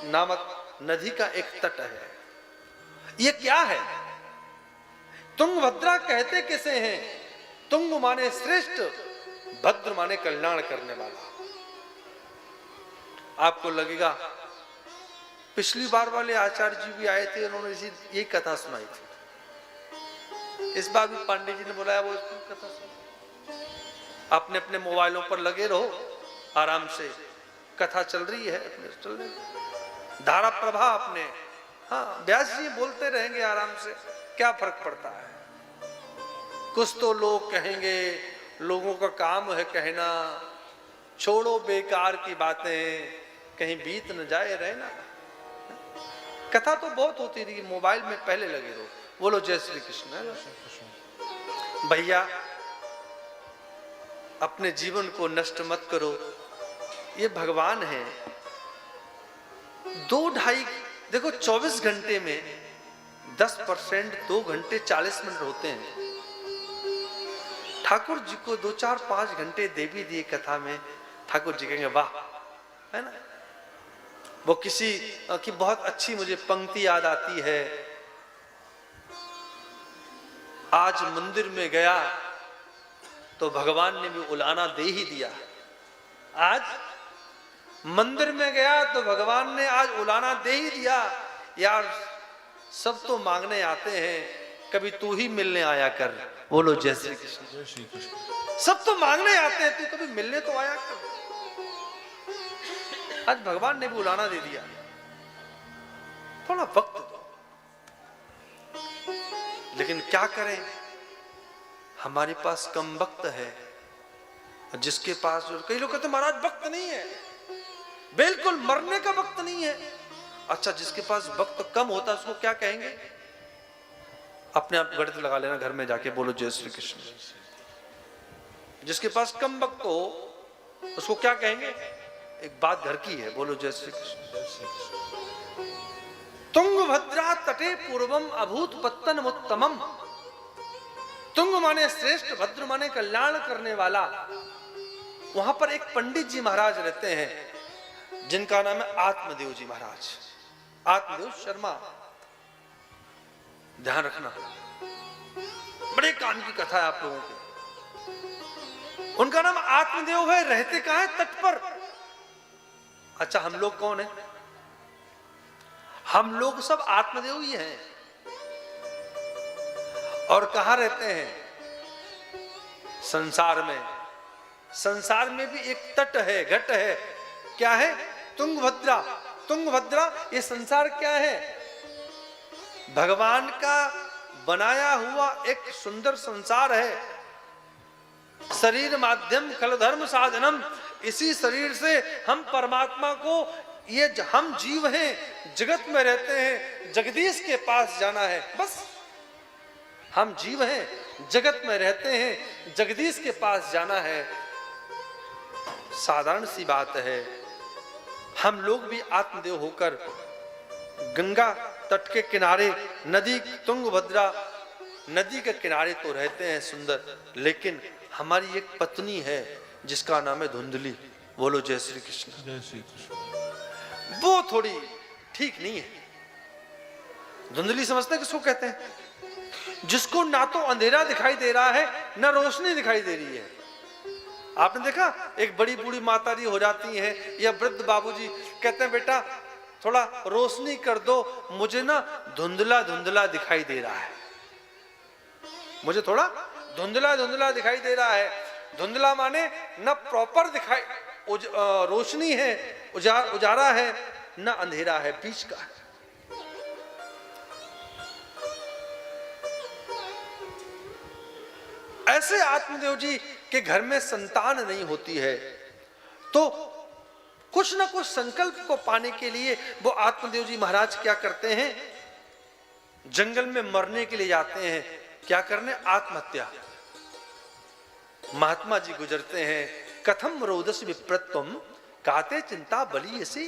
नामक नदी का एक तट है। ये क्या है? तुंगभद्रा कहते किसे हैं? तुंग माने श्रेष्ठ, भद्र माने कल्याण करने वाला। आपको लगेगा पिछली बार वाले आचार्य जी भी आए थे, उन्होंने यही कथा सुनाई थी। इस बार भी पांडे जी ने बुलाया, वो कथा सुनाई। अपने अपने मोबाइलों पर लगे रहो, आराम से कथा चल रही है, अपने चल रही है। धारा प्रभा अपने, हाँ व्यास जी बोलते रहेंगे आराम से, क्या फर्क पड़ता है। कुछ तो लोग कहेंगे, लोगों का काम है कहना, छोड़ो बेकार की बातें, कहीं बीत न जाए रहना। कथा तो बहुत होती थी, मोबाइल में पहले लगे रहो। बोलो जय श्री कृष्ण। भैया अपने जीवन को नष्ट मत करो, ये भगवान है। 2-2.5 देखो 24 घंटे में 10% 2 घंटे 40 मिनट होते हैं। ठाकुर जी को 2-4-5 घंटे दे भी दिए कथा में, ठाकुर जी कहेंगे वाह, है ना। वो किसी की बहुत अच्छी मुझे पंक्ति याद आती है। आज मंदिर में गया तो भगवान ने भी उलाना दे ही दिया। आज मंदिर में गया तो भगवान ने आज उलाना दे ही दिया। यार सब तो मांगने आते हैं, कभी तू ही मिलने आया कर। बोलो जय श्री कृष्ण। जय श्री कृष्ण। सब तो मांगने आते हैं, तू कभी मिलने तो आया कर। आज भगवान ने भी उलाना दे दिया, थोड़ा वक्त दो। लेकिन क्या करें, हमारे पास कम वक्त है। जिसके पास, कई लोग कहते महाराज वक्त नहीं है, बिल्कुल मरने का वक्त नहीं है। अच्छा, जिसके पास वक्त कम होता है उसको क्या कहेंगे? अपने आप गणित लगा लेना घर में जाके, बोलो जय श्री कृष्ण। जिसके पास कम वक्त हो उसको क्या कहेंगे? एक बात घर की है, बोलो जय श्री कृष्ण। तुंगभद्रा तटे पूर्वम अभूत पत्तन उत्तमम। तुंग माने श्रेष्ठ, भद्र माने कल्याण करने वाला। वहां पर एक पंडित जी महाराज रहते हैं, जिनका नाम है आत्मदेव जी महाराज, आत्मदेव शर्मा। ध्यान रखना, बड़े काम की कथा है आप लोगों की। उनका नाम आत्मदेव है, रहते कहां है? तट पर। अच्छा, हम लोग कौन है? हम लोग सब आत्मदेव ही हैं। और कहां रहते हैं? संसार में। संसार में भी एक तट है, घट है। क्या है? तुंगभद्रा। तुंगभद्रा ये संसार क्या है? भगवान का बनाया हुआ एक सुंदर संसार है। शरीर माध्यम खल धर्म साधनम। इसी शरीर से हम परमात्मा को, ये हम जीव हैं, जगत में रहते हैं, जगदीश के पास जाना है। बस हम जीव हैं, जगत में रहते हैं, जगदीश के पास जाना है। साधारण सी बात है। हम लोग भी आत्मदेव होकर गंगा तट के किनारे, नदी तुंगभद्रा नदी के किनारे तो रहते हैं सुंदर, लेकिन हमारी एक पत्नी है जिसका नाम है धुंधली। बोलो जय श्री कृष्ण। जय श्री कृष्ण। वो थोड़ी ठीक नहीं है। धुंधली समझते हैं किसको कहते हैं? जिसको ना तो अंधेरा दिखाई दे रहा है, ना रोशनी दिखाई दे रही है। आपने देखा, एक बड़ी बूढ़ी माताजी हो जाती है या वृद्ध बाबूजी कहते हैं बेटा थोड़ा रोशनी कर दो, मुझे ना धुंधला धुंधला दिखाई दे रहा है, मुझे थोड़ा धुंधला धुंधला दिखाई दे रहा है। धुंधला माने ना प्रॉपर दिखाई, रोशनी है, उजारा है, ना अंधेरा है, बीच का है। ऐसे आत्मदेव जी के घर में संतान नहीं होती है, तो कुछ ना कुछ संकल्प को पाने के लिए वो आत्मदेव जी महाराज क्या करते हैं? जंगल में मरने के लिए जाते हैं। क्या करने? आत्महत्या। महात्मा जी गुजरते हैं, कथम रोदस विप्रत्वम काते चिंता बली ऐसी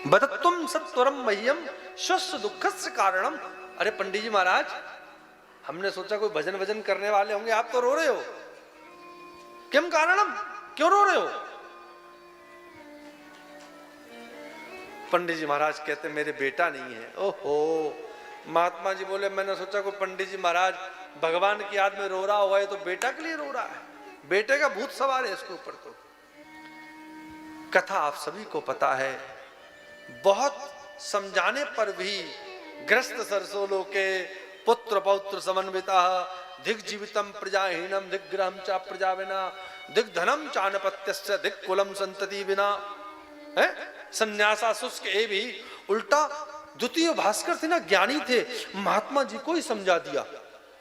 बदत्तुम सत्वरम मह्यम स्वस्थ दुखस्य कारणम। अरे पंडित जी महाराज, हमने सोचा कोई भजन वजन करने वाले होंगे, आप तो रो रहे हो। किम कारणम, क्यों रो रहे हो? पंडित जी महाराज कहते मेरे बेटा नहीं है। ओहो, महात्मा जी बोले मैंने सोचा कोई पंडित जी महाराज भगवान की याद में रो रहा होगा, ये तो बेटा के लिए रो रहा है, बेटे का भूत सवार है इसके ऊपर। तो कथा आप सभी को पता है, बहुत समझाने पर भी ग्रस्त सरसोलो के पुत्र पौत्र समन्विता दिग्जीवितम प्रजाहीनम दिग्ग्रहम च प्रजाविना दिग्धनम चानपत्यस्य दिक्कुलम संतति बिना। है संन्यासा शुष्क ए भी उल्टा द्वितीय भास्कर थे ना, ज्ञानी थे, महात्मा जी को ही समझा दिया।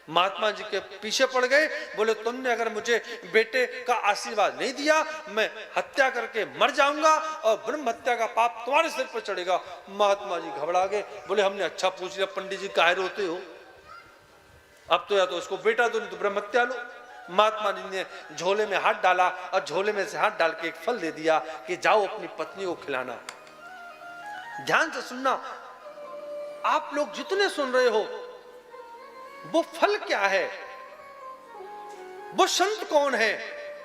महात्मा जी के पीछे पड़ गए, बोले तुमने अगर मुझे बेटे का आशीर्वाद नहीं दिया मैं हत्या करके मर जाऊंगा और ब्रह्म हत्या का पाप तुम्हारे सिर पर चढ़ेगा। महात्मा जी घबरा गए, बोले हमने अच्छा पूछ लिया, पंडित जी काहे रोते हो, अब तो या तो उसको बेटा दो नहीं तो ब्रह्म हत्या लो। महात्मा जी ने झोले में हाथ डाला और झोले में से हाथ डाल के एक फल दे दिया कि जाओ अपनी पत्नी को खिलाना। ध्यान से सुनना, आप लोग जितने सुन रहे हो वो फल क्या है, वो संत कौन है,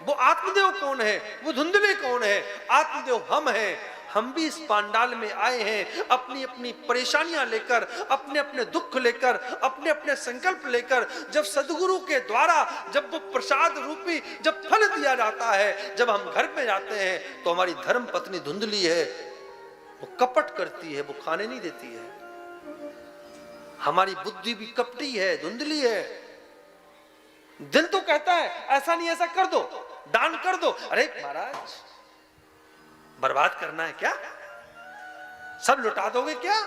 वो आत्मदेव कौन है, वो धुंधले कौन है। आत्मदेव हम हैं, हम भी इस पांडाल में आए हैं अपनी अपनी परेशानियां लेकर, अपने अपने दुख लेकर, अपने अपने संकल्प लेकर। जब सदगुरु के द्वारा जब वो प्रसाद रूपी जब फल दिया जाता है, जब हम घर पे जाते हैं तो हमारी धर्म पत्नी धुंधली है, वो कपट करती है, वो खाने नहीं देती है। हमारी बुद्धि भी कपटी है, धुंधली है। दिल तो कहता है ऐसा नहीं ऐसा कर दो, दान कर दो। अरे महाराज बर्बाद करना है क्या, सब लुटा दोगे क्या।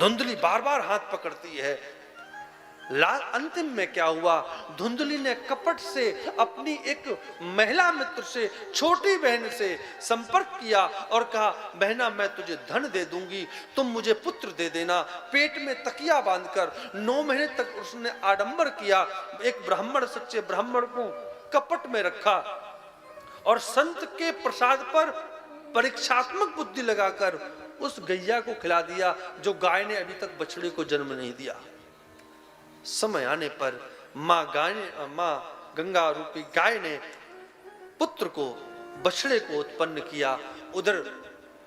धुंधली बार बार हाथ पकड़ती है। अंतिम में क्या हुआ, धुंधली ने कपट से अपनी एक महिला मित्र से, छोटी बहन से संपर्क किया और कहा बहना मैं तुझे धन दे दूंगी, तुम मुझे पुत्र दे देना। पेट में तकिया बांधकर 9 महीने तक उसने आडंबर किया। एक ब्राह्मण, सच्चे ब्राह्मण को कपट में रखा और संत के प्रसाद पर परीक्षात्मक बुद्धि लगाकर उस गैया को खिला दिया जो गाय ने अभी तक बछड़े को जन्म नहीं दिया। समय आने पर मां गंगा रूपी गाय ने पुत्र को, बछड़े को उत्पन्न किया। उधर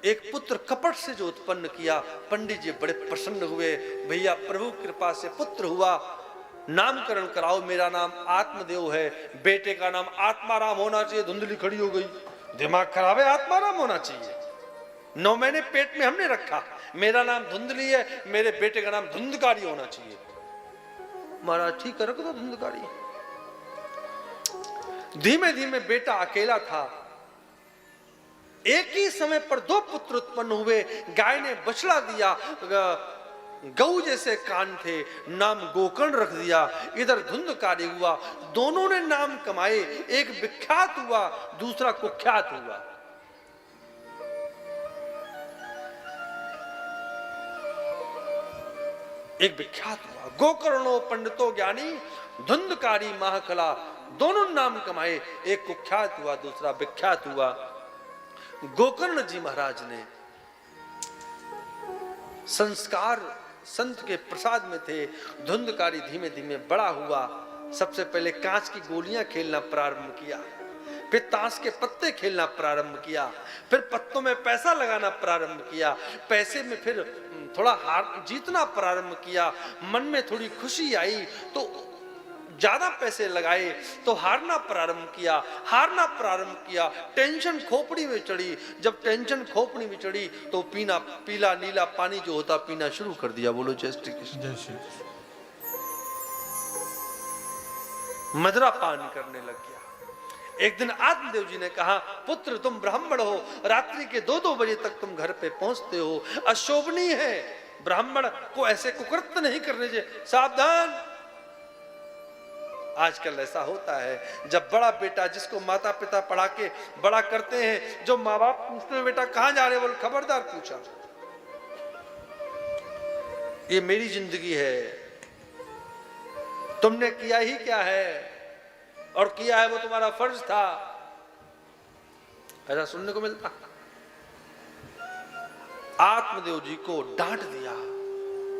एक पुत्र कपट से जो उत्पन्न किया, पंडित जी बड़े प्रसन्न हुए, भैया प्रभु कृपा से पुत्र हुआ, नामकरण कराओ, मेरा नाम आत्मदेव है, बेटे का नाम आत्माराम होना चाहिए। धुंधली खड़ी हो गई, दिमाग खराब है, आत्माराम होना चाहिए, 9 महीने पेट में हमने रखा, मेरा नाम धुंधली है, मेरे बेटे का नाम धुंधकारी होना चाहिए। महाराज ठीक है, रख दो धुंधकारी। धीमे धीमे बेटा अकेला था, एक ही समय पर 2 पुत्र उत्पन्न हुए। गाय ने बछड़ा दिया, गऊ जैसे कान थे, नाम गोकर्ण रख दिया। इधर धुंधकारी हुआ, दोनों ने नाम कमाए, एक विख्यात हुआ, दूसरा कुख्यात हुआ। एक विख्यात हुआ, गोकर्णो पंडितो ज्ञानी धुंधकारी महाकला, दोनों नाम कमाए, एक कुख्यात हुआ, दूसरा विख्यात हुआ। गोकर्ण जी महाराज ने संस्कार संत के प्रसाद में थे। धुंधकारी धीमे धीमे बड़ा हुआ, सबसे पहले कांच की गोलियां खेलना प्रारंभ किया, फिर ताश के पत्ते खेलना प्रारंभ किया, फिर पत्तों में पैसा लगाना प्रारंभ किया, पैसे में फिर थोड़ा हार जीतना प्रारंभ किया। मन में थोड़ी खुशी आई तो ज्यादा पैसे लगाए, तो हारना प्रारंभ किया, हारना प्रारंभ किया। टेंशन खोपड़ी में चढ़ी, जब टेंशन खोपड़ी में चढ़ी तो पीला नीला पानी जो होता पीना शुरू कर दिया। बोलो जय श्री कृष्ण। मदरा पान करने लग गया। एक दिन आत्मदेव जी ने कहा, पुत्र तुम ब्राह्मण हो, रात्रि के 2-2 बजे तक तुम घर पे पहुंचते हो, अशोभनीय है, ब्राह्मण को ऐसे कुकृत्य नहीं करने चाहिए, सावधान। आजकल ऐसा होता है, जब बड़ा बेटा जिसको माता पिता पढ़ा के बड़ा करते हैं, जो माँ बाप पूछते हैं बेटा कहां जा रहे, बोल खबरदार पूछा, ये मेरी जिंदगी है, तुमने किया ही क्या है, और किया है वो तुम्हारा फर्ज था। ऐसा सुनने को मिलता। आत्मदेव जी को डांट दिया।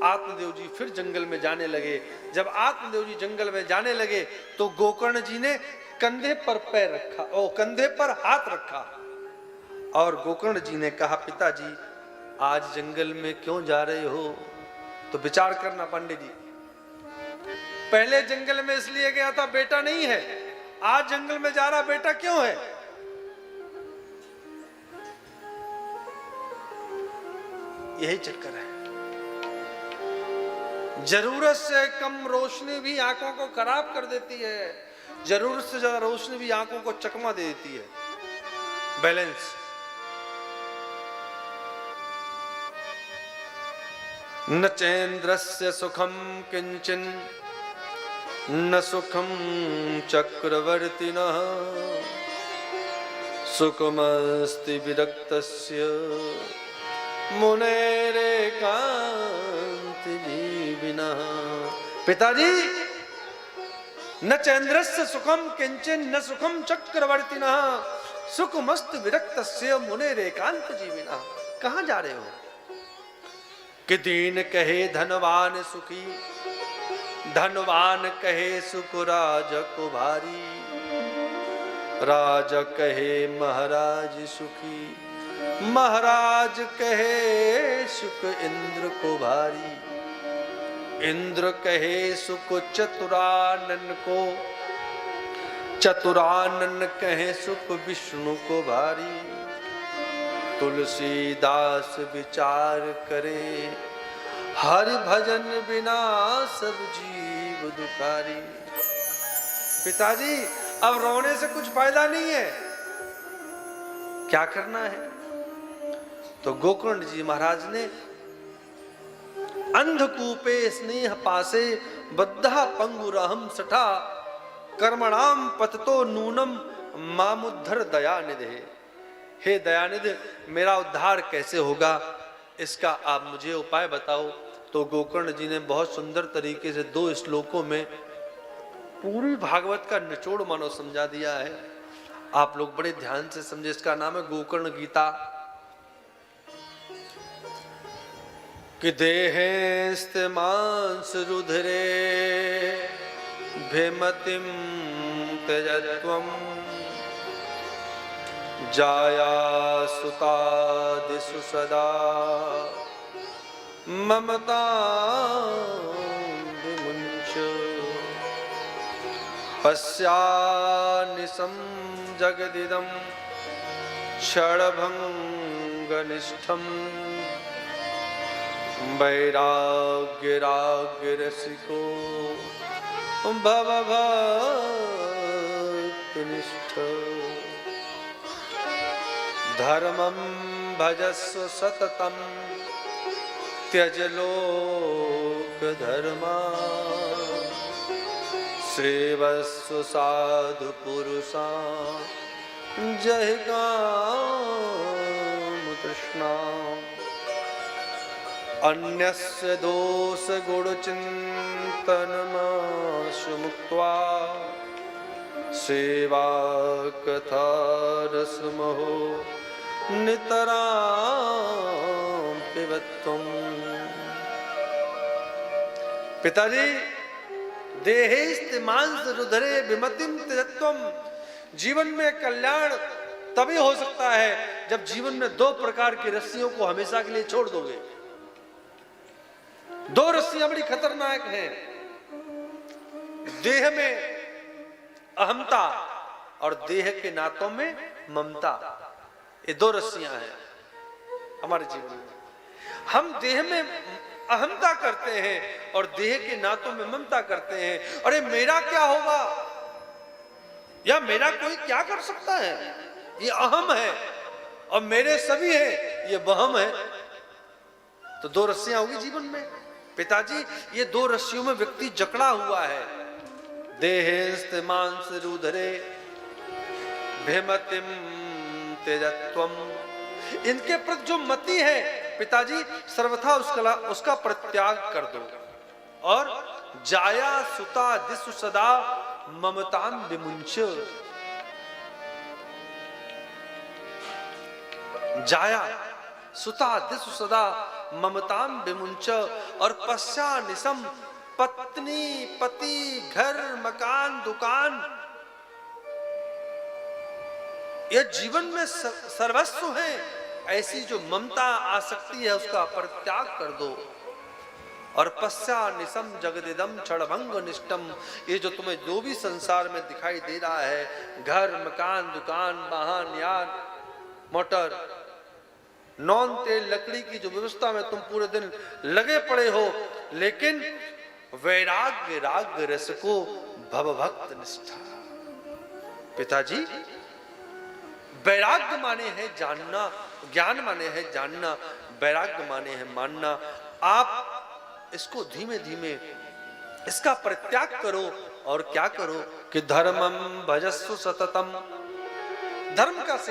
आत्मदेव जी फिर जंगल में जाने लगे। जब आत्मदेव जी जंगल में जाने लगे तो गोकर्ण जी ने कंधे पर पैर रखा और कंधे पर हाथ रखा और गोकर्ण जी ने कहा, पिताजी आज जंगल में क्यों जा रहे हो? तो विचार करना पंडित जी, पहले जंगल में इसलिए गया था बेटा नहीं है, आज जंगल में जा रहा बेटा क्यों है? यही चक्कर है। जरूरत से कम रोशनी भी आंखों को खराब कर देती है, जरूरत से ज्यादा रोशनी भी आंखों को चकमा दे देती है। बैलेंस। न चेन्द्रस्य सुखम किंचन न सुखम चक्रवर्तिनः सुखमस्ति विरक्तस्य मुनेरेकांत जीविनः। पिताजी न चेन्द्रस्य सुखम किंचन न सुखम चक्रवर्तिनः सुखमस्त विरक्तस्य मुनेरेकांत जीविनः। कहां जा रहे हो? कि दीन कहे धनवान सुखी, धनवान कहे सुख राज को भारी, राजा कहे महाराज सुखी, महाराज कहे सुख इंद्र को भारी, इंद्र कहे सुख चतुरानन को, चतुरानन कहे सुख विष्णु को भारी। तुलसीदास विचार करे हरि भजन बिना सब जीव दुखारी। पिताजी अब रोने से कुछ फायदा नहीं है, क्या करना है? तो गोकर्ण जी महाराज ने अंधकूपे स्नेह पासे बद्धा पंगुरहम सठा कर्मणाम पततो नूनम मामुद्धर दयानिधे। हे दयानिधि, मेरा उद्धार कैसे होगा, इसका आप मुझे उपाय बताओ। तो गोकर्ण जी ने बहुत सुंदर तरीके से 2 श्लोकों में पूरी भागवत का निचोड़ मानो समझा दिया है। आप लोग बड़े ध्यान से समझे। इसका नाम है गोकर्ण गीता। कि देहेस्त मांस रुधिरे भेमतिम त्यजत्वम जाया सुता दिशु सदा ममता विमुंच पश्यानिशं जगदिदं क्षणभंगनिष्ठम् वैराग्यराग्यरसिको भवभक्तिनिष्ठ धर्मं भजस्व सततं त्यज लोकधर्मा सेवस्व साधु पुरुषा जय काम तृष्णा अन्यस्य दोष गुण चिंतनमाशु मुक्त्वा सेवा कथा रसमहो नितरां पिबत्वम्। पिताजी देहेस्त मांस रुधरे विमतिम त्यजत्वम। जीवन में कल्याण तभी हो सकता है जब जीवन में 2 प्रकार की रस्सियों को हमेशा के लिए छोड़ दोगे। 2 रस्सियां बड़ी खतरनाक हैं। देह में अहमता और देह के नातों में ममता। ये 2 रस्सियां हैं हमारे जीवन में। हम देह में अहमता करते हैं और देह के नातों में ममता करते हैं। अरे मेरा क्या होगा, या मेरा कोई क्या कर सकता है, ये अहम है, और मेरे सभी है, ये वहम है। तो 2 रस्सियां होगी जीवन में। पिताजी ये 2 रस्सियों में व्यक्ति जकड़ा हुआ है। देहेस्त मांस रुधरे भेमतिम त्यजत्वम। इनके प्रति जो मति है पिताजी सर्वथा उसका परित्याग कर दो। और जाया सुता दिशु सदा ममतान विमुंच। जाया सुता दिशु सदा ममतान विमुंच। और पश्चानिशम पत्नी पति घर मकान दुकान यह जीवन में सर्वस्व है, ऐसी जो ममता आसक्ति है उसका परित्याग कर दो। और पश्चा निशम जगदिदम क्षणभंग निष्ठम, ये जो तुम्हें जो भी संसार में दिखाई दे रहा है, घर मकान दुकान वाहन यान मोटर नॉन तेल लकड़ी की जो व्यवस्था में तुम पूरे दिन लगे पड़े हो, लेकिन वैराग्य राग रस को भवभक्त निष्ठा। पिताजी, वैराग्य माने है जानना, ज्ञान माने है जानना, वैराग्य माने है मानना। आप इसको धीमे धीमे इसका परित्याग करो और क्या करो कि धर्मम भजस्व सततम, धर्म का